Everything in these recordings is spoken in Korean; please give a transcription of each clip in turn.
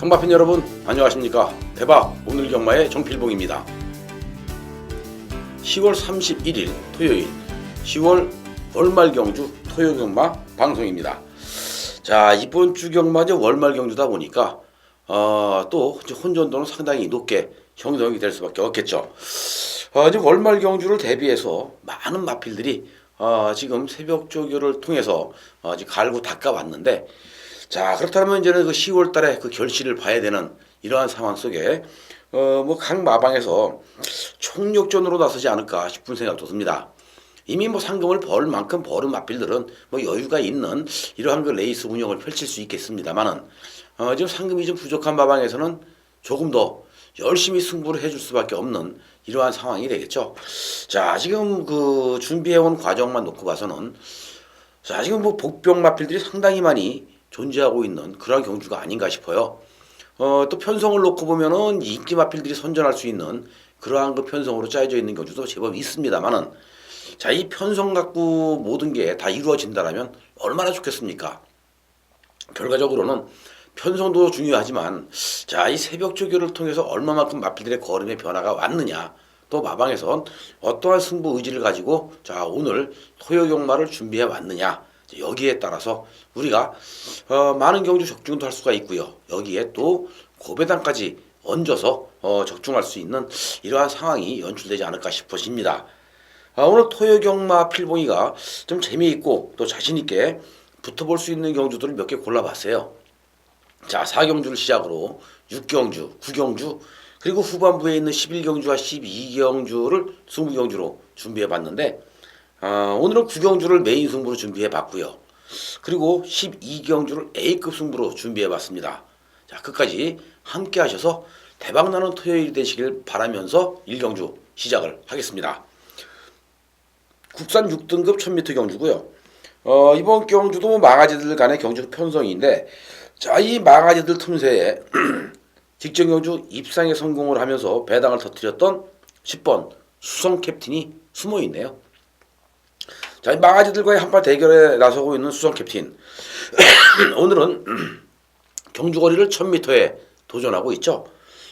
경마팬 여러분 안녕하십니까. 대박 오늘 경마의 정필봉입니다. 10월 31일 토요일 10월 월말 경주 토요 경마 방송입니다. 자, 이번 주 경마제 월말 경주다 보니까 또 혼전도는 상당히 높게 형성이 될 수밖에 없겠죠. 이제 월말 경주를 대비해서 많은 마필들이 지금 새벽 조교를 통해서 지금 갈고 닦아왔는데, 자, 그렇다면 이제는 그 10월 달에 그 결실을 봐야 되는 이러한 상황 속에 각 마방에서 총력전으로 나서지 않을까 싶은 생각도 듭니다. 이미 상금을 벌 만큼 벌은 마필들은 여유가 있는 이러한 그 레이스 운영을 펼칠 수 있겠습니다만은, 지금 상금이 좀 부족한 마방에서는 조금 더 열심히 승부를 해줄 수밖에 없는 이러한 상황이 되겠죠. 자, 지금 그 준비해온 과정만 놓고 봐서는, 자, 지금 복병 마필들이 상당히 많이 존재하고 있는 그런 경주가 아닌가 싶어요. 또 편성을 놓고 보면은 인기 마필들이 선전할 수 있는 그러한 그 편성으로 짜여져 있는 경주도 제법 있습니다만은, 자, 이 편성 갖고 모든 게 다 이루어진다라면 얼마나 좋겠습니까? 결과적으로는 편성도 중요하지만, 자, 이 새벽 조교를 통해서 얼마만큼 마필들의 걸음의 변화가 왔느냐, 또 마방에선 어떠한 승부 의지를 가지고 자 오늘 토요 경마를 준비해 왔느냐, 여기에 따라서 우리가 많은 경주 적중도 할 수가 있고요. 여기에 또 고배당까지 얹어서 적중할 수 있는 이러한 상황이 연출되지 않을까 싶어집니다. 오늘 토요 경마 필봉이가 좀 재미있고 또 자신있게 붙어볼 수 있는 경주들을 몇 개 골라봤어요. 자, 4경주를 시작으로 6경주, 9경주, 그리고 후반부에 있는 11경주와 12경주를 승부경주로 준비해봤는데, 오늘은 9경주를 메인 승부로 준비해봤고요. 그리고 12경주를 A급 승부로 준비해봤습니다. 자, 끝까지 함께 하셔서 대박나는 토요일이 되시길 바라면서 1경주 시작을 하겠습니다. 국산 6등급 1000m 경주고요. 이번 경주도 망아지들 간의 경주 편성인데, 자, 이 망아지들 틈새에 직전 경주 입상에 성공을 하면서 배당을 터뜨렸던 10번 수성 캡틴이 숨어 있네요. 자, 이 망아지들과의 한발 대결에 나서고 있는 수성 캡틴. 오늘은 경주거리를 1000m에 도전하고 있죠.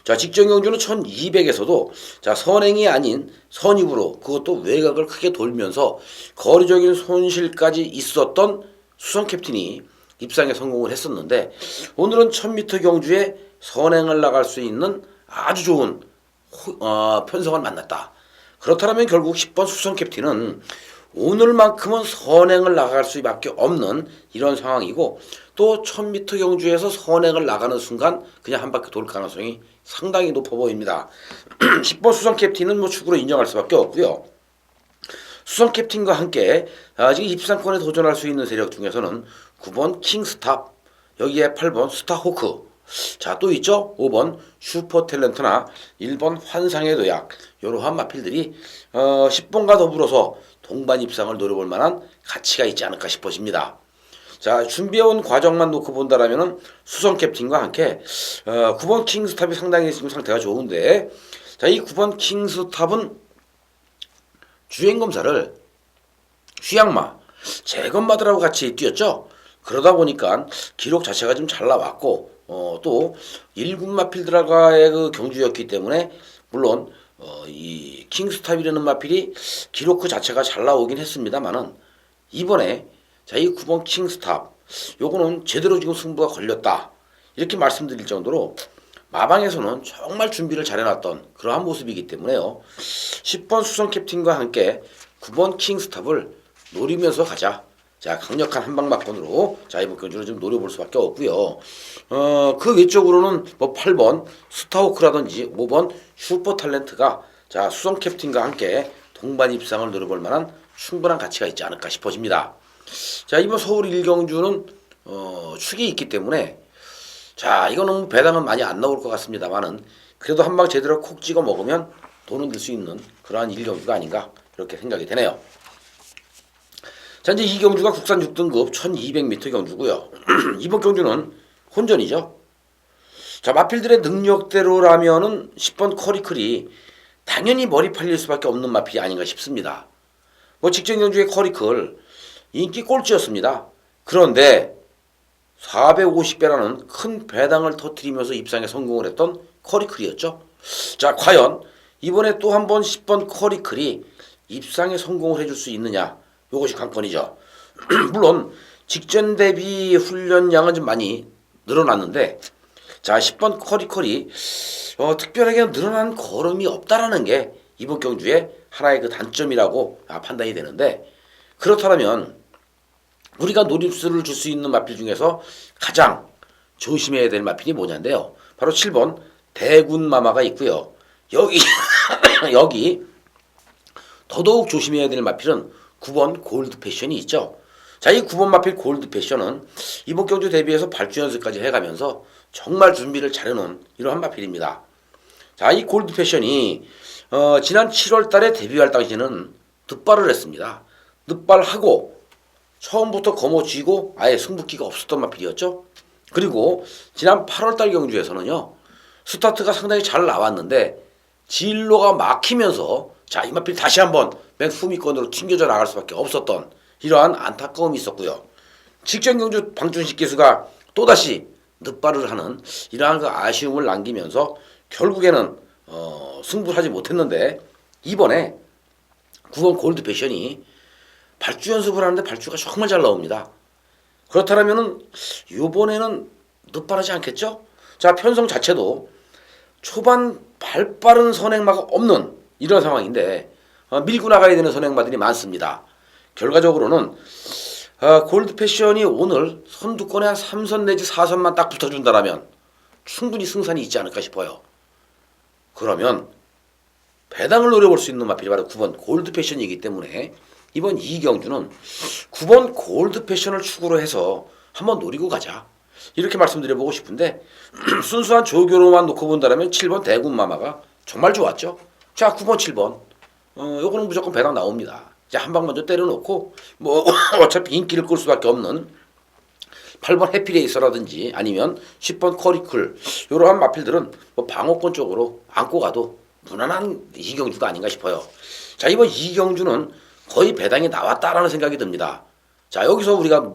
자, 직전 경주는 1200에서도 자, 선행이 아닌 선입으로, 그것도 외곽을 크게 돌면서 거리적인 손실까지 있었던 수성 캡틴이 입상에 성공을 했었는데, 오늘은 1000m 경주에 선행을 나갈 수 있는 아주 좋은 편성을 만났다. 그렇다면 결국 10번 수성 캡틴은 오늘만큼은 선행을 나갈 수밖에 없는 이런 상황이고, 또 1000m 경주에서 선행을 나가는 순간 그냥 한 바퀴 돌 가능성이 상당히 높아 보입니다. 10번 수성 캡틴은 축으로 인정할 수밖에 없고요. 수성 캡틴과 함께 지금 입상권에 도전할 수 있는 세력 중에서는 9번 킹스탑, 여기에 8번 스타호크, 자, 또 있죠. 5번 슈퍼탤런트나 1번 환상의 도약, 이러한 마필들이 10번과 더불어서 동반 입상을 노려볼 만한 가치가 있지 않을까 싶어집니다. 자, 준비해온 과정만 놓고 본다라면은 수성 캡틴과 함께 9번 킹스탑이 상당히 지금 상태가 좋은데, 자, 이 9번 킹스탑은 주행검사를 휘양마, 재검마들하고 같이 뛰었죠. 그러다 보니까 기록 자체가 좀 잘 나왔고, 또 1군 마필들과의 그 경주였기 때문에 물론 이 킹스탑이라는 마필이 기록 그 자체가 잘 나오긴 했습니다만은, 이번에 자, 이 9번 킹스탑 요거는 제대로 지금 승부가 걸렸다, 이렇게 말씀드릴 정도로 마방에서는 정말 준비를 잘 해놨던 그러한 모습이기 때문에요. 10번 수성 캡틴과 함께 9번 킹스탑을 노리면서 가자. 자, 강력한 한방막건으로 자, 이번 경주를 좀 노려볼 수밖에 없고요. 그 외적으로는 8번 스타호크라든지 5번 슈퍼탤런트가 자, 수성 캡틴과 함께 동반 입상을 노려볼 만한 충분한 가치가 있지 않을까 싶어집니다. 자, 이번 서울 1경주는 축이 있기 때문에, 자, 이거는 배당은 많이 안 나올 것 같습니다만은, 그래도 한 방 제대로 콕 찍어 먹으면 돈은 들 수 있는 그러한 1경주가 아닌가, 이렇게 생각이 되네요. 자, 이제 이 경주가 국산 6등급 1200m 경주고요. 이번 경주는 혼전이죠. 자, 마필들의 능력대로라면은 10번 커리클이 당연히 머리 팔릴 수밖에 없는 마필이 아닌가 싶습니다. 직전 경주의 커리클 인기 꼴찌였습니다. 그런데 450배라는 큰 배당을 터뜨리면서 입상에 성공을 했던 커리클이었죠. 자, 과연 이번에 또 한 번 10번 커리클이 입상에 성공을 해줄 수 있느냐? 이것이 관건이죠. 물론 직전 대비 훈련량은 좀 많이 늘어났는데, 자, 10번 커리컬이 특별하게 늘어난 걸음이 없다라는 게 이번 경주의 하나의 그 단점이라고 판단이 되는데, 그렇다면 우리가 노림수를 줄 수 있는 마필 중에서 가장 조심해야 될 마필이 뭐냐인데요. 바로 7번 대군마마가 있고요. 여기 여기 더더욱 조심해야 될 마필은 9번 골드 패션이 있죠. 자, 이 9번 마필 골드 패션은 이번 경주 대비해서 발주 연습까지 해가면서 정말 준비를 잘해놓은 이러한 마필입니다. 자, 이 골드 패션이 지난 7월 달에 데뷔할 당시에는 늦발을 했습니다. 늦발하고 처음부터 거머쥐고 아예 승부기가 없었던 마필이었죠. 그리고 지난 8월 달 경주에서는요. 스타트가 상당히 잘 나왔는데 진로가 막히면서 자, 이 마필 다시 한번 맨 후미권으로 튕겨져 나갈 수밖에 없었던 이러한 안타까움이 있었고요. 직전 경주 방준식 기수가 또다시 늦발을 하는 이러한 그 아쉬움을 남기면서 결국에는 승부를 하지 못했는데 이번에 9번 골드 패션이 발주 연습을 하는데 발주가 정말 잘 나옵니다. 그렇다면은 이번에는 늦발하지 않겠죠? 자, 편성 자체도 초반 발 빠른 선행마가 없는 이런 상황인데 밀고 나가야 되는 선행마들이 많습니다. 결과적으로는 골드 패션이 오늘 선두권에 한 3선 내지 4선만 딱 붙어준다라면 충분히 승산이 있지 않을까 싶어요. 그러면 배당을 노려볼 수 있는 마필이 바로 9번 골드 패션이기 때문에 이번 이경주는 9번 골드 패션을 축으로 해서 한번 노리고 가자. 이렇게 말씀드려보고 싶은데 순수한 조교로만 놓고 본다면 7번 대군마마가 정말 좋았죠. 자, 9번 7번 요거는 무조건 배당 나옵니다. 자, 한 방 먼저 때려놓고 뭐 어차피 인기를 끌 수밖에 없는 8번 해피레이서라든지 아니면 10번 커리클 이러한 마필들은 뭐 방어권 쪽으로 안고 가도 무난한 이경주가 아닌가 싶어요. 자, 이번 이경주는 거의 배당이 나왔다라는 생각이 듭니다. 자, 여기서 우리가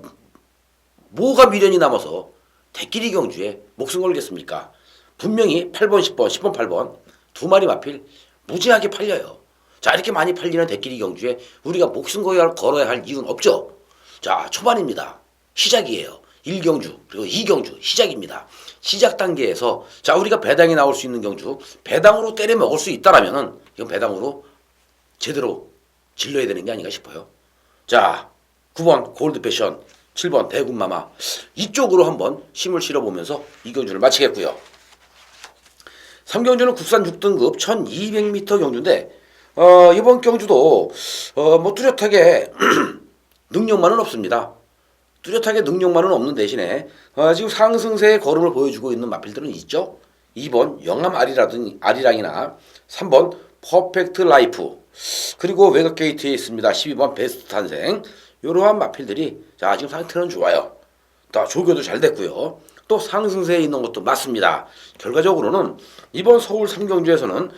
뭐가 미련이 남아서 대끼리 경주에 목숨 걸겠습니까? 분명히 8번 10번 10번 8번 두 마리 마필 무지하게 팔려요. 자, 이렇게 많이 팔리는 대끼리 경주에 우리가 목숨 걸어야 할 이유는 없죠. 자, 초반입니다. 시작이에요. 1경주 그리고 2경주 시작입니다. 시작 단계에서 자, 우리가 배당이 나올 수 있는 경주 배당으로 때려 먹을 수 있다라면은 이건 배당으로 제대로 질러야 되는 게 아닌가 싶어요. 자, 9번 골드 패션 7번 대군마마 이쪽으로 한번 힘을 실어보면서 이 경주를 마치겠고요. 3경주는 국산 6등급 1200m 경주인데 이번 경주도 뭐 뚜렷하게 능력만은 없습니다. 뚜렷하게 능력만은 없는 대신에 지금 상승세의 걸음을 보여주고 있는 마필들은 있죠. 2번 영암 아리랑이나 3번 퍼펙트 라이프 그리고 외곽 게이트에 있습니다. 12번 베스트 탄생 이러한 마필들이 자, 지금 상태는 좋아요. 또 조교도 잘 됐고요. 또 상승세에 있는 것도 맞습니다. 결과적으로는 이번 서울 3경주에서는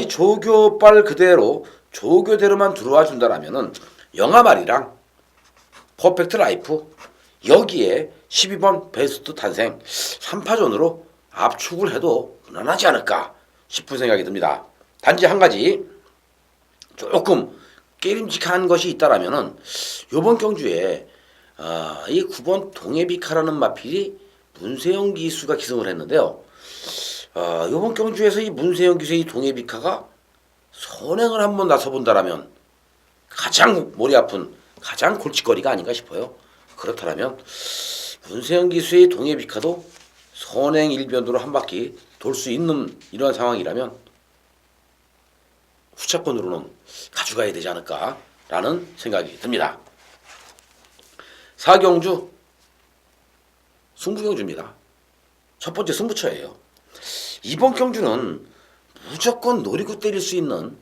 이 조교빨 그대로 조교대로만 들어와 준다라면은 영암아리랑 퍼펙트 라이프 여기에 12번 베스트 탄생 3파전으로 압축을 해도 무난하지 않을까 싶은 생각이 듭니다. 단지 한 가지 조금 깨림직한 것이 있다라면은 이번 경주에 이 9번 동해비카라는 마필이 문세영 기수가 기승을 했는데요. 이번 경주에서 이 문세영 기수의 이 동해비카가 선행을 한번 나서본다라면 가장 머리 아픈 가장 골칫거리가 아닌가 싶어요. 그렇다면 문세영 기수의 동해비카도 선행 일변도로 한 바퀴 돌 수 있는 이러한 상황이라면 후차권으로는 가져가야 되지 않을까라는 생각이 듭니다. 4경주 승부경주입니다. 첫 번째 승부처예요. 이번 경주는 무조건 노리고 때릴 수 있는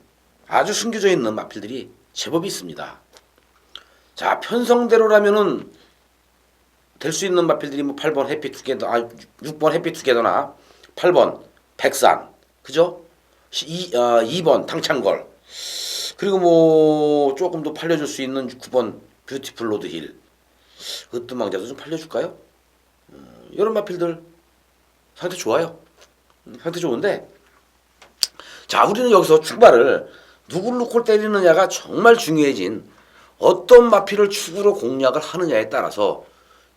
아주 숨겨져 있는 마필들이 제법 있습니다. 자, 편성대로라면은 될 수 있는 마필들이 뭐 8번 해피투게더, 6번 해피투게더나 8번 백산, 그죠? 2번 탕창걸, 그리고 뭐 조금 더 팔려줄 수 있는 9번 뷰티풀 로드힐, 으뜸망자도 좀 팔려줄까요? 이런 마필들 상태 좋아요. 상태 좋은데, 자, 우리는 여기서 출발을 누굴 놓고 때리느냐가 정말 중요해진 어떤 마필을 축으로 공략을 하느냐에 따라서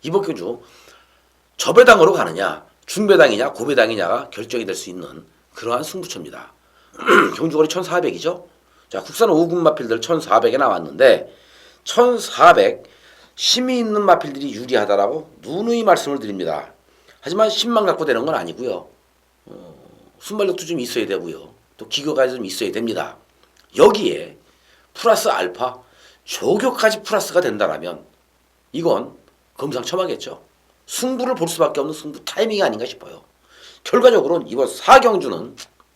이번 경주 저배당으로 가느냐 중배당이냐 고배당이냐가 결정이 될 수 있는 그러한 승부처입니다. 경주거리 1400이죠. 자, 국산 5군 마필들 1400에 나왔는데 1400 힘이 있는 마필들이 유리하다라고 누누이 말씀을 드립니다. 하지만 힘만 갖고 되는 건 아니고요. 순발력도 좀 있어야 되고요. 또 기교가 좀 있어야 됩니다. 여기에 플러스 알파 조교까지 플러스가 된다라면 이건 금상첨화겠죠. 승부를 볼 수밖에 없는 승부 타이밍이 아닌가 싶어요. 결과적으로는 이번 4경주는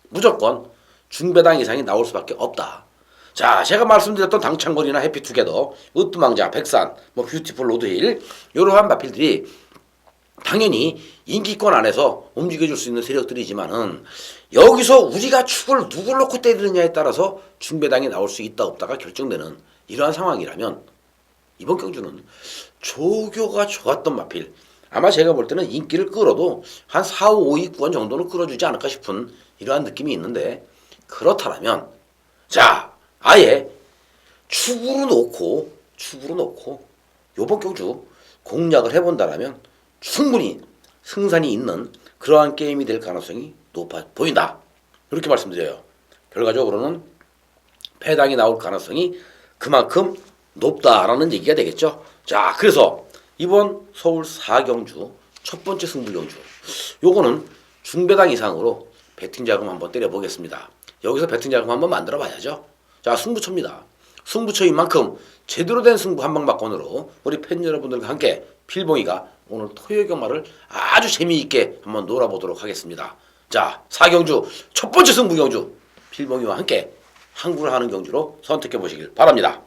무조건 중배당 이상이 나올 수밖에 없다. 자, 제가 말씀드렸던 당창거리나 해피투게더, 으뜸왕자, 백산, 뷰티풀 로드힐 이러한 마필들이 당연히 인기권 안에서 움직여줄 수 있는 세력들이지만은 여기서 우리가 축을 누굴 놓고 때리느냐에 따라서 중배당이 나올 수 있다 없다가 결정되는 이러한 상황이라면 이번 경주는 조교가 좋았던 마필, 아마 제가 볼 때는 인기를 끌어도 한 4, 5, 5위권 정도는 끌어주지 않을까 싶은 이러한 느낌이 있는데, 그렇다면 자, 아예 축으로 놓고 요번 경주 공략을 해본다라면 충분히 승산이 있는 그러한 게임이 될 가능성이 높아 보인다. 이렇게 말씀드려요. 결과적으로는 패당이 나올 가능성이 그만큼 높다라는 얘기가 되겠죠. 자, 그래서 이번 서울 4경주 첫 번째 승부 경주, 요거는 중배당 이상으로 배팅 자금 한번 때려보겠습니다. 여기서 배팅 자금 한번 만들어 봐야죠. 자, 승부처입니다. 승부처인 만큼 제대로 된 승부 한방박건으로 우리 팬 여러분들과 함께 필봉이가 오늘 토요경마를 아주 재미있게 한번 놀아보도록 하겠습니다. 자, 4경주 첫 번째 승부 경주, 필봉이와 함께 항구를 하는 경주로 선택해 보시길 바랍니다.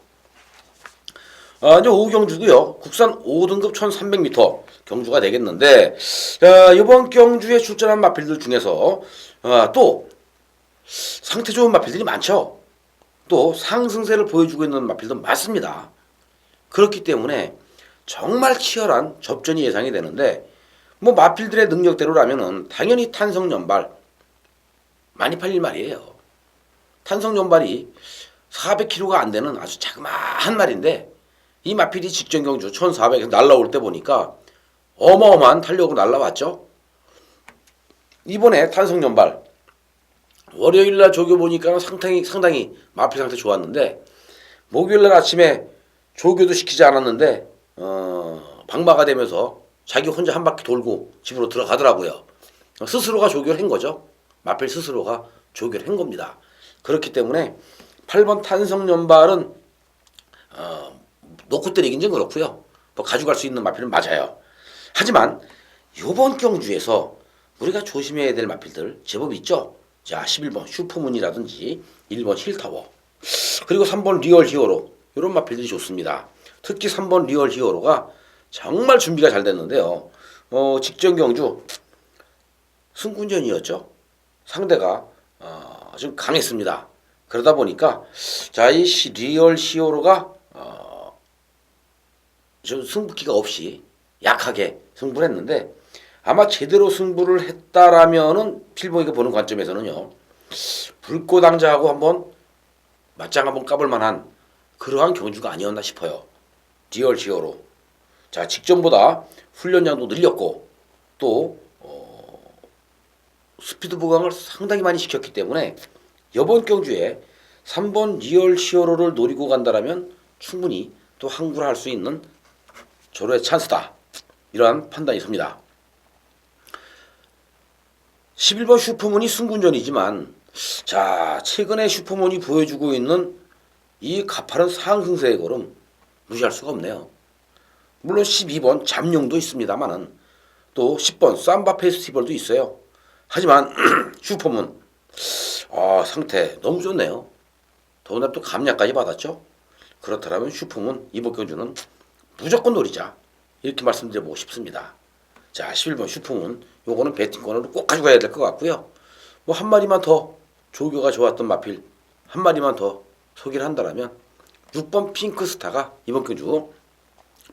이제 5경주고요. 국산 5등급 1300m 경주가 되겠는데, 이번 경주에 출전한 마필들 중에서 또 상태 좋은 마필들이 많죠. 또 상승세를 보여주고 있는 마필도 많습니다. 그렇기 때문에 정말 치열한 접전이 예상이 되는데, 마필들의 능력대로라면은 당연히 탄성연발 많이 팔릴 말이에요. 탄성연발이 400kg가 안 되는 아주 자그마한 말인데, 이 마필이 직전 경주 1400에서 날라올 때 보니까 어마어마한 탄력으로 날라왔죠. 이번에 탄성연발 월요일날 조교 보니까 상당히 마필 상태 좋았는데, 목요일날 아침에 조교도 시키지 않았는데 방마가 되면서 자기 혼자 한 바퀴 돌고 집으로 들어가더라고요. 스스로가 조교를 한 거죠. 마필 스스로가 조교를 한 겁니다. 그렇기 때문에 8번 탄성연발은 놓고 때리긴 좀 그렇고요. 가져갈 수 있는 마필은 맞아요. 하지만 이번 경주에서 우리가 조심해야 될 마필들 제법 있죠. 자, 11번 슈퍼문이라든지 1번 힐타워, 그리고 3번 리얼 히어로, 이런 마필들이 좋습니다. 특히 3번 리얼 히어로가 정말 준비가 잘 됐는데요. 직전 경주 승군전이었죠. 상대가 좀 강했습니다. 그러다 보니까 자, 이 리얼 히어로가 좀 승부기가 없이 약하게 승부를 했는데, 아마 제대로 승부를 했다라면은 필봉이가 보는 관점에서는요, 불꽃왕자하고 한번 맞짱 한번 까볼 만한 그러한 경주가 아니었나 싶어요. 리얼 히어로. 자, 직전보다 훈련량도 늘렸고 또 스피드 보강을 상당히 많이 시켰기 때문에 이번 경주에 3번 리얼 히어로를 노리고 간다라면 충분히 또 항구를 할 수 있는 절호의 찬스다. 이러한 판단이 섭니다. 11번 슈퍼문이 승군전이지만, 자, 최근에 슈퍼문이 보여주고 있는 이 가파른 상승세의 걸음 무시할 수가 없네요. 물론 12번 잠룡도 있습니다만은 또 10번 삼바 페스티벌도 있어요. 하지만 슈퍼문 상태 너무 좋네요. 더군다나 또 감약까지 받았죠. 그렇다면 슈퍼문 이번 경주는 무조건 노리자, 이렇게 말씀드려보고 싶습니다. 자, 11번 슈퍼문, 요거는 배팅권으로 꼭 가져가야 될 것 같고요. 한 마리만 더 조교가 좋았던 마필 한 마리만 더 소개를 한다면 6번 핑크스타가 이번 경주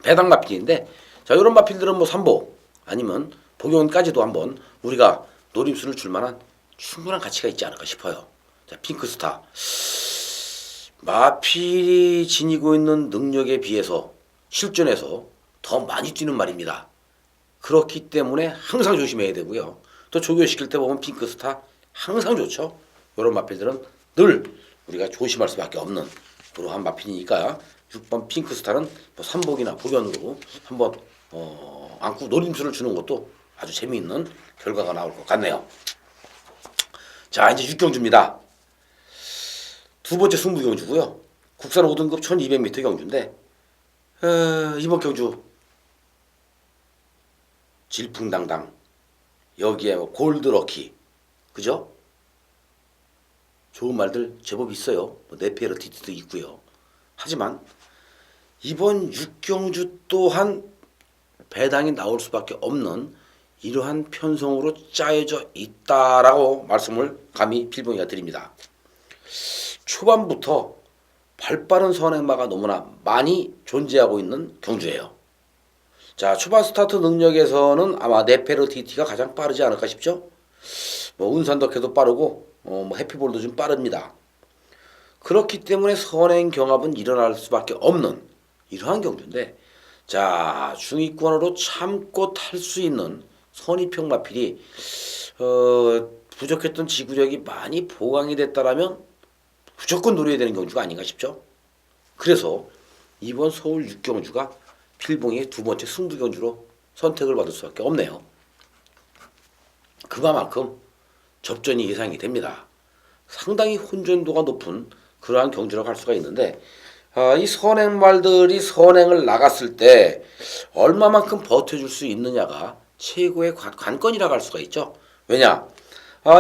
배당 마필인데, 자, 이런 마필들은 3보 아니면 복용까지도 한번 우리가 노림수를 줄 만한 충분한 가치가 있지 않을까 싶어요. 자, 핑크스타. 마필이 지니고 있는 능력에 비해서 실전에서 더 많이 뛰는 말입니다. 그렇기 때문에 항상 조심해야 되고요. 또 조교시킬 때 보면 핑크스타 항상 좋죠. 이런 마필들은 늘 우리가 조심할 수밖에 없는 그러한 마필이니까 6번 핑크스타는 뭐 삼복이나 복연으로 한번 안고 노림수를 주는 것도 아주 재미있는 결과가 나올 것 같네요. 자, 이제 6경주입니다. 두 번째 승부경주고요. 국산 5등급 1200m 경주인데 이번 경주 질풍당당 여기에 뭐 골드럭키 그죠? 좋은 말들 제법 있어요. 뭐 네페르티티도 있고요. 하지만 이번 6경주 또한 배당이 나올 수밖에 없는 이러한 편성으로 짜여져 있다라고 말씀을 감히 필봉이가 드립니다. 초반부터 발빠른 선행마가 너무나 많이 존재하고 있는 경주예요. 자, 초반 스타트 능력에서는 아마 네페르티티가 가장 빠르지 않을까 싶죠? 뭐 운산덕해도 빠르고 뭐 해피볼도 좀 빠릅니다. 그렇기 때문에 선행 경합은 일어날 수밖에 없는 이러한 경주인데, 자, 중위권으로 참고 탈 수 있는 선입형 마필이 부족했던 지구력이 많이 보강이 됐다라면 무조건 노려야 되는 경주가 아닌가 싶죠. 그래서 이번 서울 6경주가 필봉의 두 번째 승부 경주로 선택을 받을 수밖에 없네요. 그만큼 접전이 예상이 됩니다. 상당히 혼전도가 높은 그러한 경주라고 할 수가 있는데, 이 선행말들이 선행을 나갔을 때 얼마만큼 버텨줄 수 있느냐가 최고의 관건이라고 할 수가 있죠. 왜냐?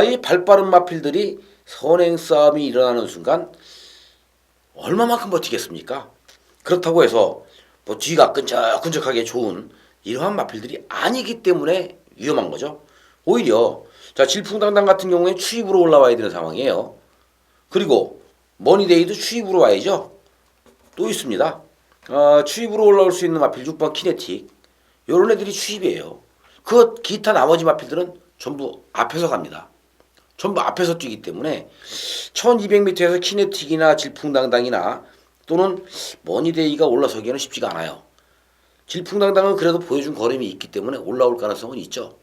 이 발빠른 마필들이 선행 싸움이 일어나는 순간 얼마만큼 버티겠습니까? 그렇다고 해서 뭐 뒤가 끈적끈적하게 좋은 이러한 마필들이 아니기 때문에 위험한 거죠. 오히려 자, 질풍당당 같은 경우에 추입으로 올라와야 되는 상황이에요. 그리고 머니데이도 추입으로 와야죠. 또 있습니다. 추입으로 올라올 수 있는 마필 6번 키네틱 이런 애들이 추입이에요. 그 기타 나머지 마필들은 전부 앞에서 갑니다. 전부 앞에서 뛰기 때문에 1200m에서 키네틱이나 질풍당당이나 또는 머니데이가 올라서기에는 쉽지가 않아요. 질풍당당은 그래도 보여준 걸음이 있기 때문에 올라올 가능성은 있죠.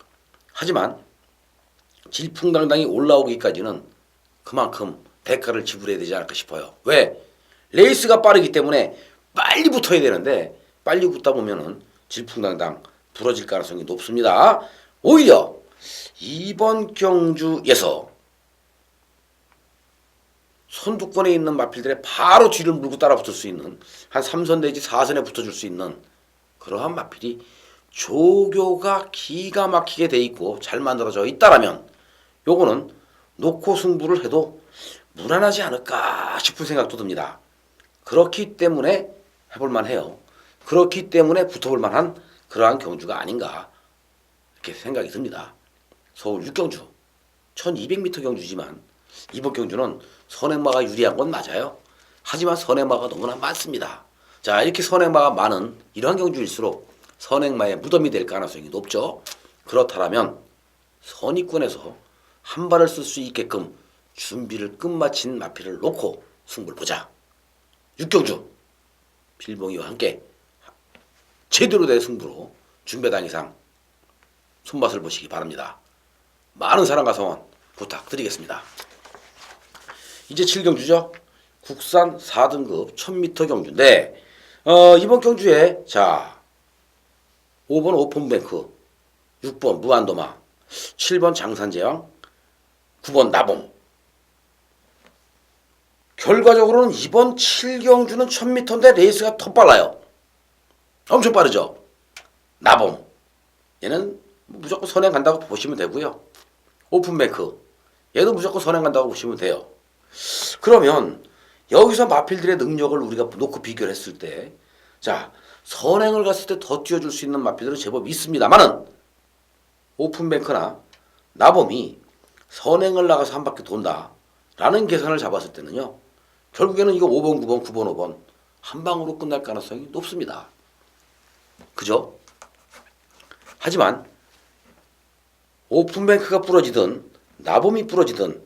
하지만 질풍당당이 올라오기까지는 그만큼 대가를 지불해야 되지 않을까 싶어요. 왜? 레이스가 빠르기 때문에 빨리 붙어야 되는데 빨리 붙다 보면은 질풍당당 부러질 가능성이 높습니다. 오히려 이번 경주에서 선두권에 있는 마필들의 바로 뒤를 물고 따라 붙을 수 있는 한 3선 내지 4선에 붙어줄 수 있는 그러한 마필이 조교가 기가 막히게 돼 있고 잘 만들어져 있다라면 요거는 놓고 승부를 해도 무난하지 않을까 싶은 생각도 듭니다. 그렇기 때문에 해볼만 해요. 그렇기 때문에 붙어볼 만한 그러한 경주가 아닌가 이렇게 생각이 듭니다. 서울 6경주 1200m 경주지만 이번 경주는 선행마가 유리한 건 맞아요. 하지만 선행마가 너무나 많습니다. 자, 이렇게 선행마가 많은 이러한 경주일수록 선행마의 무덤이 될 가능성이 높죠. 그렇다면 선입권에서 한 발을 쓸 수 있게끔 준비를 끝마친 마필을 놓고 승부를 보자. 6경주 필봉이와 함께 제대로 된 승부로 준배당 이상 손맛을 보시기 바랍니다. 많은 사랑과 성원 부탁드리겠습니다. 이제 7경주죠. 국산 4등급 1000m 경주인데 이번 경주에 자 5번 오픈뱅크, 6번 무한도마, 7번 장산제왕, 9번 나봉. 결과적으로는 이번 7경주는 1000m인데 레이스가 더 빨라요. 엄청 빠르죠. 나봉 얘는 무조건 선행 간다고 보시면 되고요. 오픈뱅크 얘도 무조건 선행 간다고 보시면 돼요. 그러면 여기서 마필들의 능력을 우리가 놓고 비교를 했을 때 자 선행을 갔을 때 더 뛰어줄 수 있는 마필들은 제법 있습니다만은 오픈뱅크나 나범이 선행을 나가서 한 바퀴 돈다 라는 계산을 잡았을 때는요 결국에는 이거 5번 9번 9번 5번 한 방으로 끝날 가능성이 높습니다. 그죠? 하지만 오픈뱅크가 부러지든 나봄이 부러지든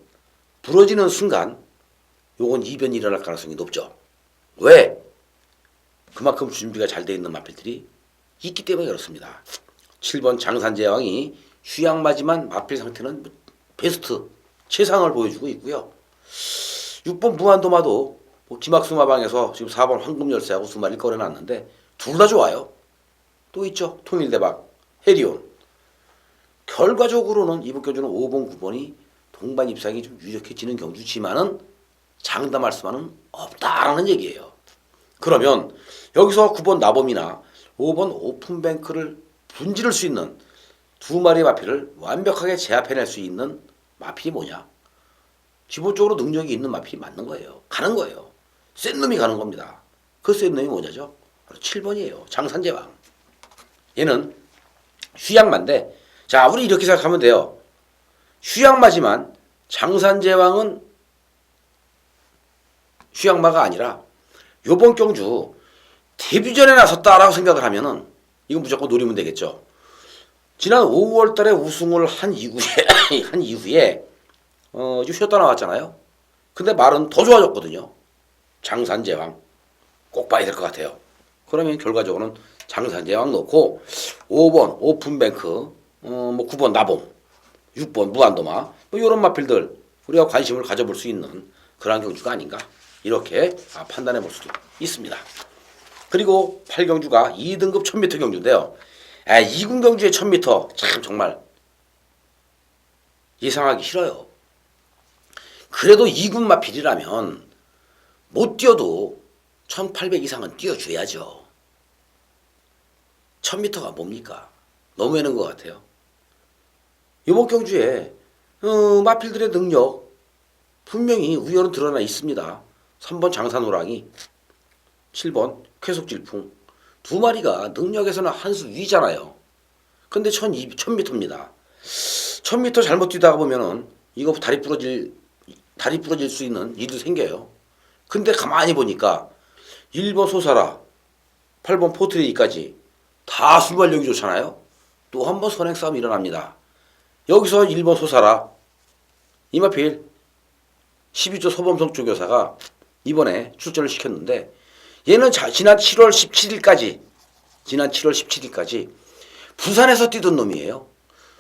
부러지는 순간 요건 이변이 일어날 가능성이 높죠. 왜? 그만큼 준비가 잘 돼 있는 마필들이 있기 때문에 그렇습니다. 7번 장산제왕이 휴양마지만 마필 상태는 베스트 최상을 보여주고 있고요. 6번 무한도마도 기막수 마방에서 지금 4번 황금열쇠하고 2마리 꺼내놨는데 둘 다 좋아요. 또 있죠. 통일대박, 해리온. 결과적으로는 이번 경주는 5번, 9번이 동반 입상이 좀 유력해지는 경주지만은 장담할 수만은 없다라는 얘기예요. 그러면 여기서 9번 나범이나 5번 오픈뱅크를 분지를 수 있는 2마리의 마필을 완벽하게 제압해낼 수 있는 마필이 뭐냐? 기본적으로 능력이 있는 마필이 맞는 거예요. 가는 거예요. 센 놈이 가는 겁니다. 그 센 놈이 뭐냐죠? 바로 7번이에요. 장산제왕. 얘는 휴양마인데, 자, 우리 이렇게 생각하면 돼요. 휴양마지만 장산제왕은 휴양마가 아니라 요번 경주 데뷔전에 나섰다라고 생각을 하면은 이건 무조건 노리면 되겠죠. 지난 5월 달에 우승을 한 이후에 좀 쉬었다 나왔잖아요. 근데 말은 더 좋아졌거든요. 장산제왕 꼭 봐야 될 것 같아요. 그러면 결과적으로는 장산제왕 넣고 5번 오픈뱅크, 9번 나봄, 6번 무한도마 이런 마필들 우리가 관심을 가져볼 수 있는 그런 경주가 아닌가 이렇게 판단해 볼 수도 있습니다. 그리고 8경주가 2등급 1000m 경주인데요. 2군 경주의 1000m 참 정말 예상하기 싫어요. 그래도 2군 마필이라면 못 뛰어도 1800 이상은 뛰어줘야죠. 1000m가 뭡니까? 너무 해는 것 같아요. 이번 경주에 마필들의 능력 분명히 우열은 드러나 있습니다. 3번 장산호랑이, 7번 쾌속질풍 2마리가 능력에서는 한 수 위잖아요. 근데 1000m입니다. 1000m 잘못 뛰다가 보면은 이거 다리 부러질 수 있는 일도 생겨요. 근데 가만히 보니까 1번 소사라, 8번 포트레이까지 다 순발력이 좋잖아요. 또 한 번 선행 싸움이 일어납니다. 여기서 1번 소사라 이마필 12조 서범성 조교사가 이번에 출전을 시켰는데 얘는 지난 7월 17일까지 부산에서 뛰던 놈이에요.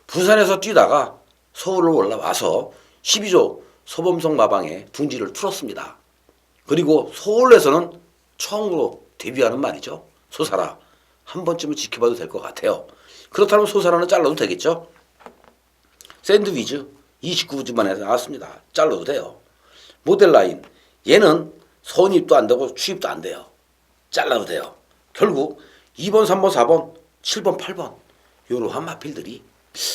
부산에서 뛰다가 서울로 올라와서 12조 서범성 마방에 둥지를 틀었습니다. 그리고 서울에서는 처음으로 데뷔하는 말이죠. 소사라 한 번쯤은 지켜봐도 될 것 같아요. 그렇다면 소사라는 잘라도 되겠죠. 샌드위즈 29주 만에 나왔습니다. 잘라도 돼요. 모델라인 얘는 선입도 안 되고 추입도 안 돼요. 잘라도 돼요. 결국 2번, 3번, 4번, 7번, 8번 이러한 마필들이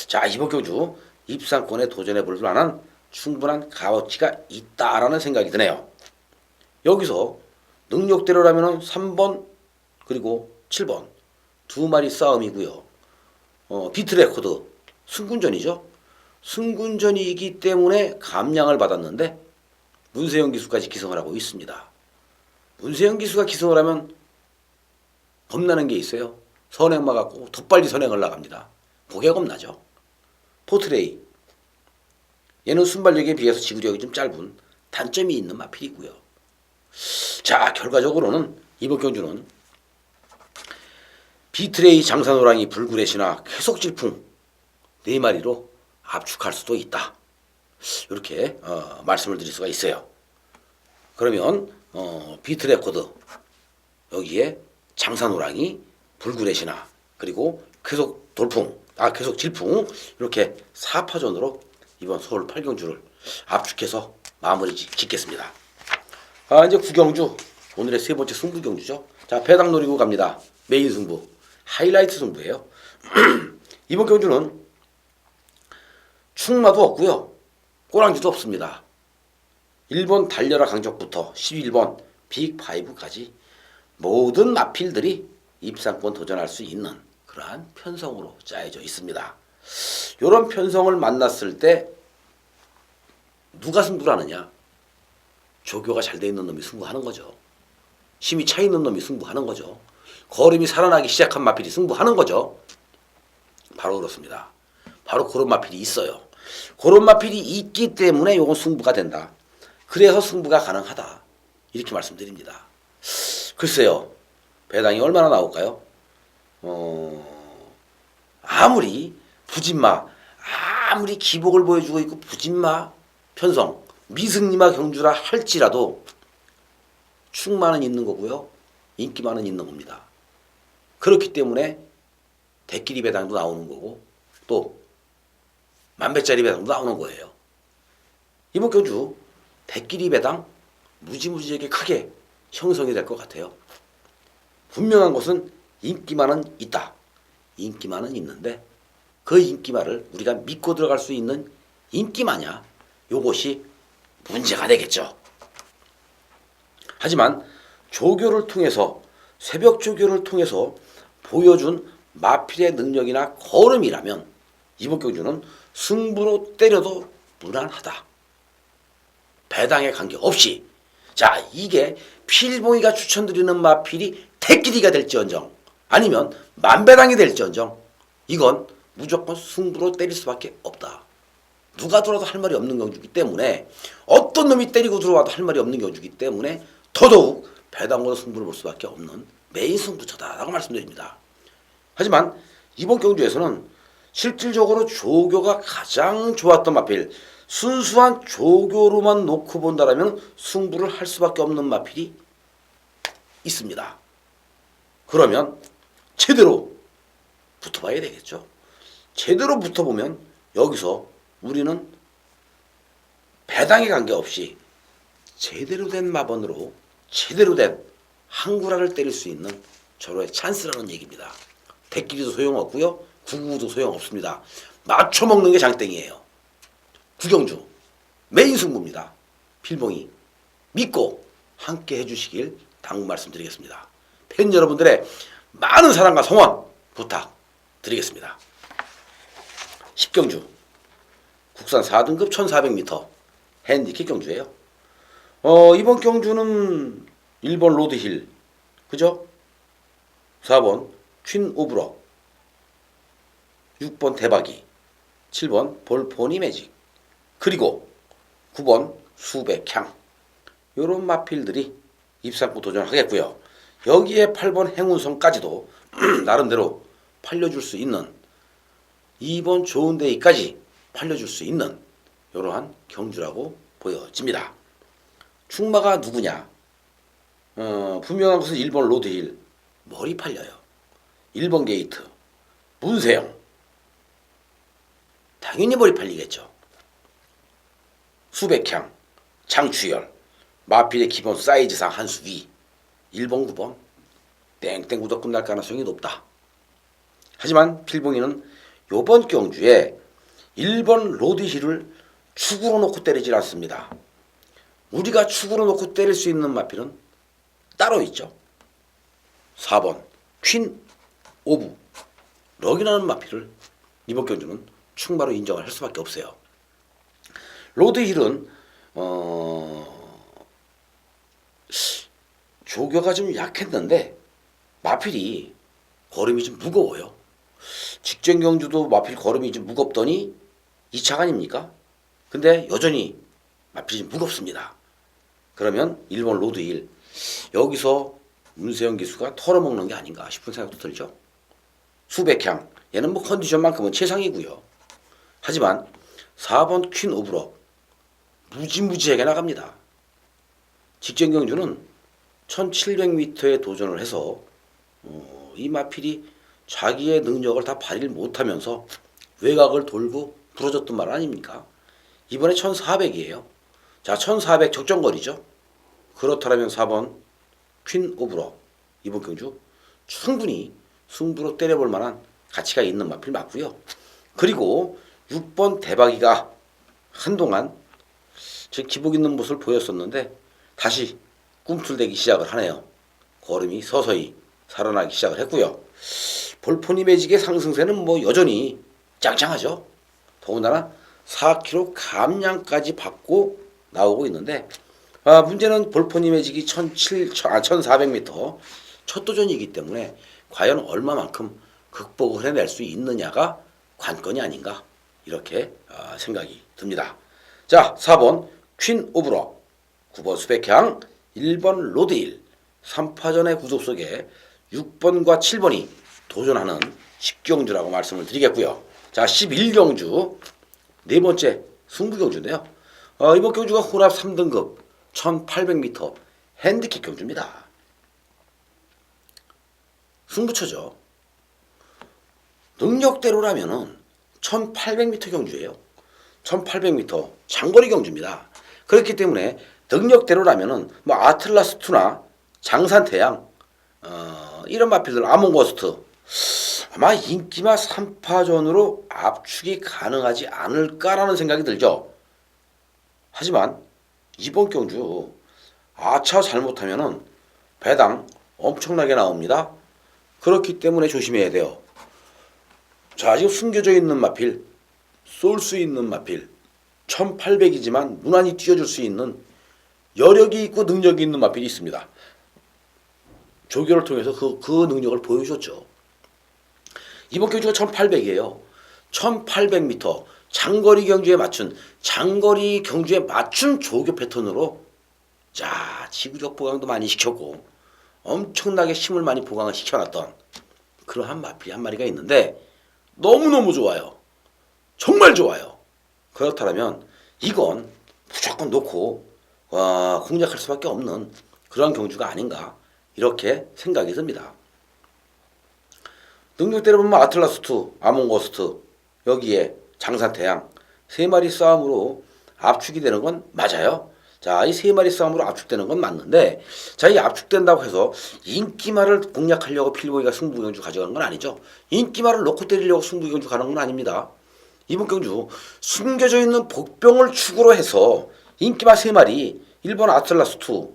자 이번 경주 입상권에 도전해 볼 만한 충분한 값어치가 있다라는 생각이 드네요. 여기서 능력대로라면 3번 그리고 7번 2마리 싸움이고요. 비트레코드 승군전이죠. 승군전이기 때문에 감량을 받았는데 문세영 기수까지 기성을 하고 있습니다. 문세영 기수가 기성을 하면 겁나는 게 있어요. 선행 막았고 더 빨리 선행을 나갑니다. 그게 겁나죠. 포트레이 얘는 순발력에 비해서 지구력이 좀 짧은 단점이 있는 마필이고요. 자 결과적으로는 이번 경주는 비트레이 장산호랑이 불구레시나 쾌속질풍 4마리로 압축할 수도 있다. 이렇게 말씀을 드릴 수가 있어요. 그러면 비트레코드 여기에 장산호랑이 불구레시나 그리고 쾌속질풍 이렇게 4파전으로 이번 서울 8경주를 압축해서 마무리 짓겠습니다. 이제 9경주 오늘의 세 번째 승부경주죠. 자 배당 노리고 갑니다. 메인 승부 하이라이트 승부예요. 이번 경주는 충마도 없고요. 꼬랑지도 없습니다. 1번 달려라 강적부터 11번 빅5까지 모든 마필들이 입상권 도전할 수 있는 그러한 편성으로 짜여져 있습니다. 이런 편성을 만났을 때 누가 승부를 하느냐? 조교가 잘 돼 있는 놈이 승부하는 거죠. 힘이 차 있는 놈이 승부하는 거죠. 걸음이 살아나기 시작한 마필이 승부하는 거죠. 바로 그렇습니다. 바로 그런 마필이 있어요. 그런 마필이 있기 때문에 요건 승부가 된다. 그래서 승부가 가능하다. 이렇게 말씀드립니다. 글쎄요. 배당이 얼마나 나올까요? 아무리 부진마, 아무리 기복을 보여주고 있고 부진마, 편성, 미승리마 경주라 할지라도 충만은 있는 거고요. 인기만은 있는 겁니다. 그렇기 때문에 대끼리 배당도 나오는 거고 또 만배짜리 배당도 나오는 거예요. 이번 경주 대끼리 배당 무지무지하게 크게 형성이 될 것 같아요. 분명한 것은 인기만은 있다. 인기만은 있는데 그 인기만을 우리가 믿고 들어갈 수 있는 인기마냐? 요것이 문제가 되겠죠. 하지만 조교를 통해서 새벽 조교를 통해서 보여준 마필의 능력이나 걸음이라면 이번 경주는 승부로 때려도 무난하다. 배당에 관계없이 자 이게 필봉이가 추천드리는 마필이 대끼리가 될지언정 아니면 만배당이 될지언정 이건 무조건 승부로 때릴 수밖에 없다. 누가 들어와도 할 말이 없는 경주이기 때문에 어떤 놈이 때리고 들어와도 할 말이 없는 경주이기 때문에 더더욱 배당으로 승부를 볼 수밖에 없는 메인 승부처다라고 말씀드립니다. 하지만 이번 경주에서는 실질적으로 조교가 가장 좋았던 마필 순수한 조교로만 놓고 본다라면 승부를 할 수밖에 없는 마필이 있습니다. 그러면 제대로 붙어봐야 되겠죠. 제대로 붙어보면 여기서 우리는 배당에 관계없이 제대로 된 마번으로 제대로 된 항구라를 때릴 수 있는 절호의 찬스라는 얘기입니다. 대끼리도 소용없고요. 구구도 소용없습니다. 맞춰먹는 게 장땡이에요. 구경주 메인 승부입니다. 필봉이 믿고 함께 해주시길 당부 말씀드리겠습니다. 팬 여러분들의 많은 사랑과 성원 부탁드리겠습니다. 10경주 국산 4등급 1400m 핸디캡 경주예요. 이번 경주는 1번 로드힐 그죠? 4번 퀸 오브러 6번 대박이 7번 볼포니 매직 그리고 9번 수백향 요런 마필들이 입상구 도전하겠고요. 여기에 8번 행운성까지도 나름대로 팔려줄 수 있는 2번 좋은데이까지 팔려줄 수 있는 이러한 경주라고 보여집니다. 충마가 누구냐? 분명한 것은 1번 로드힐 머리 팔려요. 1번 게이트 문세영 당연히 머리 팔리겠죠. 수백향 장추열 마필의 기본 사이즈상 한 수 위 1번 9번 땡땡 굳어 끝날 가능성이 높다. 하지만 필봉이는 요번 경주에 1번 로드힐을 축으로 놓고 때리질 않습니다. 우리가 축으로 놓고 때릴 수 있는 마필은 따로 있죠. 4번 퀸 오브 럭이라는 마필을 이번 경주는 축마로 인정을 할 수밖에 없어요. 로드힐은 조교가 좀 약했는데 마필이 걸음이 좀 무거워요. 직전 경주도 마필 걸음이 좀 무겁더니 2착 아닙니까? 근데 여전히 마필이 좀 무겁습니다. 그러면 1번 로드힐 여기서 문세영 기수가 털어먹는 게 아닌가 싶은 생각도 들죠. 수백향 얘는 뭐 컨디션만큼은 최상이고요. 하지만 4번 퀸 오브러 무지무지하게 나갑니다. 직전 경주는 1700m에 도전을 해서 이 마필이 자기의 능력을 다 발휘를 못하면서 외곽을 돌고 부러졌던 말 아닙니까? 이번에 1400이에요. 자, 1400 적정거리죠. 그렇다면 4번 퀸 오브러 이번 경주 충분히 승부로 때려볼 만한 가치가 있는 마필 맞고요. 그리고 6번 대박이가 한동안 제 기복 있는 모습을 보였었는데 다시 꿈틀대기 시작을 하네요. 걸음이 서서히 살아나기 시작을 했고요. 볼포니 매직의 상승세는 뭐 여전히 짱짱하죠. 더군다나 4kg 감량까지 받고 나오고 있는데 문제는 볼포니 매직이 1400m 첫 도전이기 때문에 과연 얼마만큼 극복을 해낼 수 있느냐가 관건이 아닌가 이렇게 생각이 듭니다. 자, 4번 퀸 오브러, 9번 수백향, 1번 로드힐, 3파전의 구속 속에 6번과 7번이 도전하는 10경주라고 말씀을 드리겠고요. 자, 11경주 네 번째 승부경주인데요. 이번 경주가 혼합 3등급 1800m 핸디캡 경주입니다. 승부처죠. 능력대로라면은 1800m 경주예요. 1800m 장거리 경주입니다. 그렇기 때문에 능력대로라면은 뭐 아틀라스2나 장산태양 이런 마필들, 아몬고스트 아마 인기마 3파전으로 압축이 가능하지 않을까라는 생각이 들죠. 하지만 이번 경주 아차 잘못하면은 배당 엄청나게 나옵니다. 그렇기 때문에 조심해야 돼요. 자, 지금 숨겨져 있는 마필, 쏠 수 있는 마필 1800이지만 무난히 뛰어줄 수 있는 여력이 있고 능력이 있는 마필이 있습니다. 조교를 통해서 그 능력을 보여줬죠. 이번 경주가 1800이에요. 1800m 장거리 경주에 맞춘 조교 패턴으로 자, 지구적 보강도 많이 시켰고 엄청나게 힘을 많이 보강을 시켜놨던 그러한 마필이 한 마리가 있는데 너무너무 좋아요. 정말 좋아요. 그렇다면 이건 무조건 놓고 공략할 수밖에 없는 그러한 경주가 아닌가 이렇게 생각이 듭니다. 능력대로 보면 아틀라스2, 아몬고스트 여기에 장산태양 세 마리 싸움으로 압축이 되는 건 맞아요. 자, 이 세 마리 싸움으로 압축되는 건 맞는데 자, 이 압축된다고 해서 인기마를 공략하려고 필보이가 승부경주 가져가는 건 아니죠. 인기마를 놓고 때리려고 승부경주 가는 건 아닙니다. 이번 경주 숨겨져 있는 복병을 축으로 해서 인기마 세 마리 1번 아틀라스2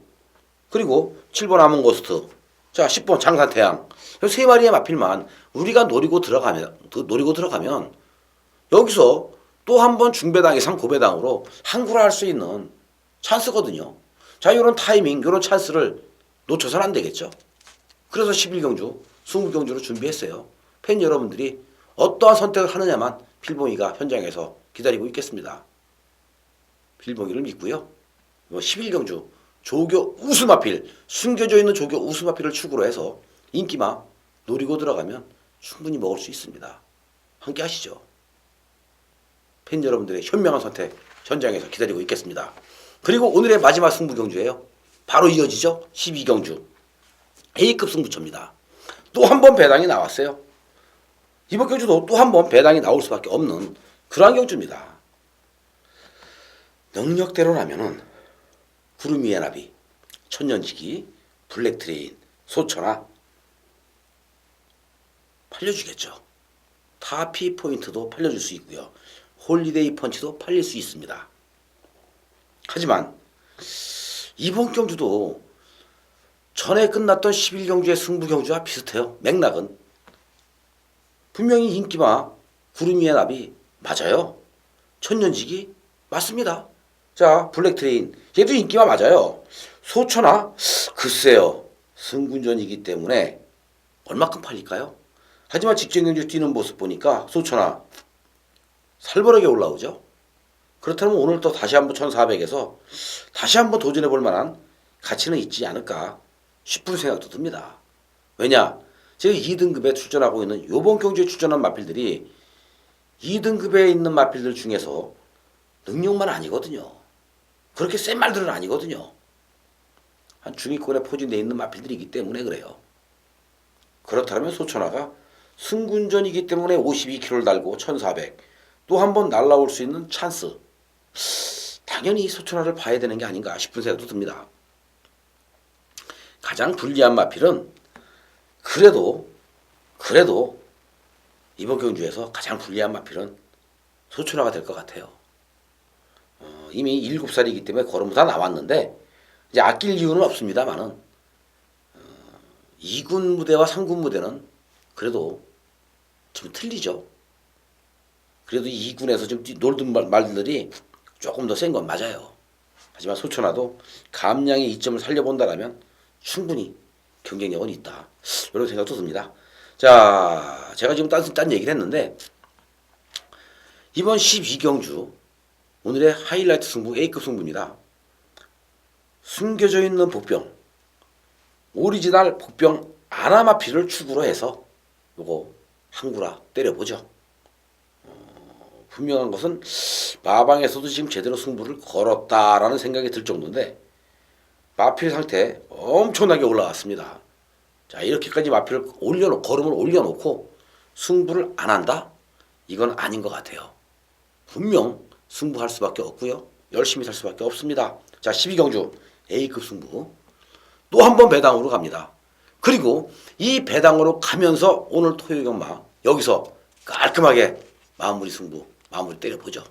그리고 7번 아몬고스트 자 10번 장산태양 세 마리의 마필만 우리가 노리고 들어가면 여기서 또 한 번 중배당 이상 고배당으로 항구를 할 수 있는 찬스거든요. 자, 이런 타이밍, 이런 찬스를 놓쳐서는 안 되겠죠. 그래서 11경주, 20경주로 준비했어요. 팬 여러분들이 어떠한 선택을 하느냐만 필봉이가 현장에서 기다리고 있겠습니다. 필봉이를 믿고요. 11경주 조교 우수마필, 숨겨져 있는 조교 우수마필을 축으로 해서 인기마 노리고 들어가면 충분히 먹을 수 있습니다. 함께 하시죠. 팬 여러분들의 현명한 선택 현장에서 기다리고 있겠습니다. 그리고 오늘의 마지막 승부경주예요. 바로 이어지죠. 12경주 A급 승부처입니다. 또 한 번 배당이 나왔어요. 이번 경주도 또 한 번 배당이 나올 수밖에 없는 그러한 경주입니다. 능력대로라면은 구름 위의 나비, 천년지기, 블랙트레인, 소천하 팔려주겠죠. 타피 포인트도 팔려줄 수 있고요. 홀리데이 펀치도 팔릴 수 있습니다. 하지만 이번 경주도 전에 끝났던 11경주의 승부경주와 비슷해요. 맥락은 분명히 인기마 구름 위의 나비 맞아요. 천년지기 맞습니다. 자, 블랙트레인 얘도 인기마 맞아요. 소천하 글쎄요. 승군전이기 때문에 얼마큼 팔릴까요? 하지만 직전경주 뛰는 모습 보니까 소천하 살벌하게 올라오죠. 그렇다면 오늘 또 다시 한번 1400에서 다시 한번 도전해 볼 만한 가치는 있지 않을까 싶은 생각도 듭니다. 왜냐? 제가 2등급에 출전하고 있는 요번 경주에 출전한 마필들이 2등급에 있는 마필들 중에서 능력만 아니거든요. 그렇게 센 말들은 아니거든요. 한 중위권에 포진되어 있는 마필들이기 때문에 그래요. 그렇다면 소천하가 승군전이기 때문에 52kg를 달고 1400 또 한 번 날라올 수 있는 찬스 당연히 소천하를 봐야 되는 게 아닌가 싶은 생각도 듭니다. 가장 불리한 마필은 그래도 이번 경주에서 가장 불리한 마필은 소천하가 될 것 같아요. 이미 7살이기 때문에 걸음부 다 나왔는데 이제 아낄 이유는 없습니다만은 2군 무대와 3군 무대는 그래도 좀 틀리죠. 그래도 2군에서 좀 놀던 말들이 조금 더 센 건 맞아요. 하지만 소천하도 감량의 이점을 살려본다라면 충분히 경쟁력은 있다. 이런 생각도 듭니다. 자, 제가 지금 딴 얘기를 했는데 이번 12경주 오늘의 하이라이트 승부 A급 승부입니다. 숨겨져 있는 복병, 오리지널 복병 아나마피를 축으로 해서 요거 한구라 때려보죠. 분명한 것은 마방에서도 지금 제대로 승부를 걸었다라는 생각이 들 정도인데 마필 상태 엄청나게 올라왔습니다. 자, 이렇게까지 마필을 걸음을 올려놓고 승부를 안 한다? 이건 아닌 것 같아요. 분명 승부할 수밖에 없고요. 열심히 살 수밖에 없습니다. 자, 12경주 A급 승부 또 한 번 배당으로 갑니다. 그리고 이 배당으로 가면서 오늘 토요경마 여기서 깔끔하게 마무리 승부 마무리 때려보죠.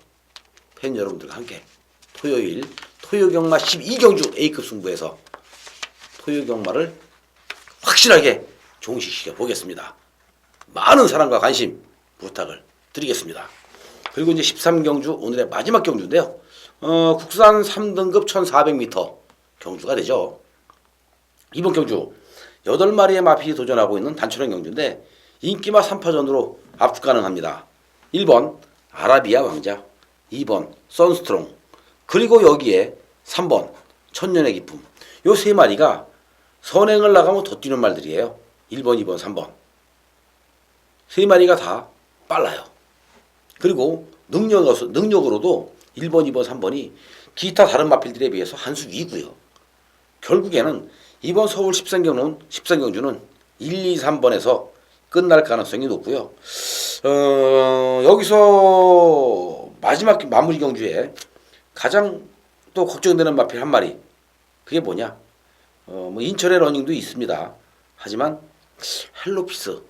팬 여러분들과 함께 토요일 토요경마 12경주 A급 승부에서 토요경마를 확실하게 종식시켜 보겠습니다. 많은 사랑과 관심 부탁을 드리겠습니다. 그리고 이제 13경주 오늘의 마지막 경주인데요. 국산 3등급 1400m 경주가 되죠. 이번 경주 8마리의 마필이 도전하고 있는 단초령 경주인데 인기마 3파전으로 압축 가능합니다. 1번 아라비아 왕자, 2번 선스트롱, 그리고 여기에 3번 천년의 기품. 요 세 마리가 선행을 나가면 더 뛰는 말들이에요. 1번, 2번, 3번. 세 마리가 다 빨라요. 그리고 능력으로도 1번, 2번, 3번이 기타 다른 마필들에 비해서 한 수 위고요. 결국에는 이번 서울 13경주는 1, 2, 3번에서 끝날 가능성이 높고요. 여기서 마지막 마무리 경주에 가장 또 걱정되는 마필 한 마리. 그게 뭐냐? 뭐 인천의 러닝도 있습니다. 하지만 헬로피스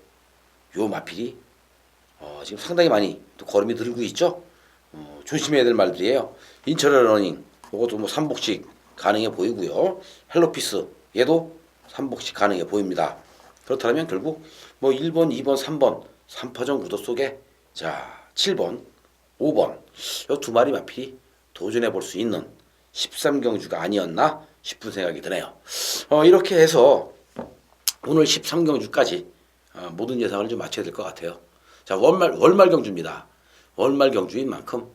요 마필이 지금 상당히 많이 또 걸음이 들고 있죠. 조심해야 될 말들이에요. 인천의 러닝 이것도 뭐 3복식 가능해 보이고요. 헬로피스 얘도 3복식 가능해 보입니다. 그렇다면 결국 뭐 1번, 2번, 3번 3파전 구도 속에 자 7번, 5번 이 두 마리 마필이 도전해 볼 수 있는 13경주가 아니었나 싶은 생각이 드네요. 이렇게 해서 오늘 13경주까지 모든 예상을 좀 맞춰야 될 것 같아요. 자, 월말 경주입니다. 월말 경주인 만큼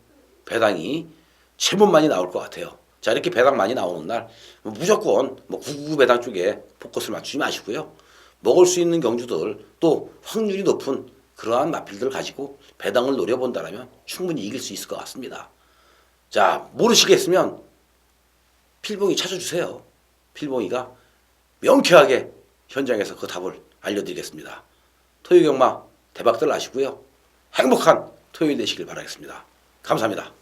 배당이 제법 많이 나올 것 같아요. 자, 이렇게 배당 많이 나오는 날 무조건 뭐 99 배당 쪽에 포커스를 맞추지 마시고요. 먹을 수 있는 경주들 또 확률이 높은 그러한 마필들을 가지고 배당을 노려본다면 충분히 이길 수 있을 것 같습니다. 자, 모르시겠으면 필봉이 찾아주세요. 필봉이가 명쾌하게 현장에서 그 답을 알려드리겠습니다. 토요경마 대박들 나시고요. 행복한 토요일 되시길 바라겠습니다. 감사합니다.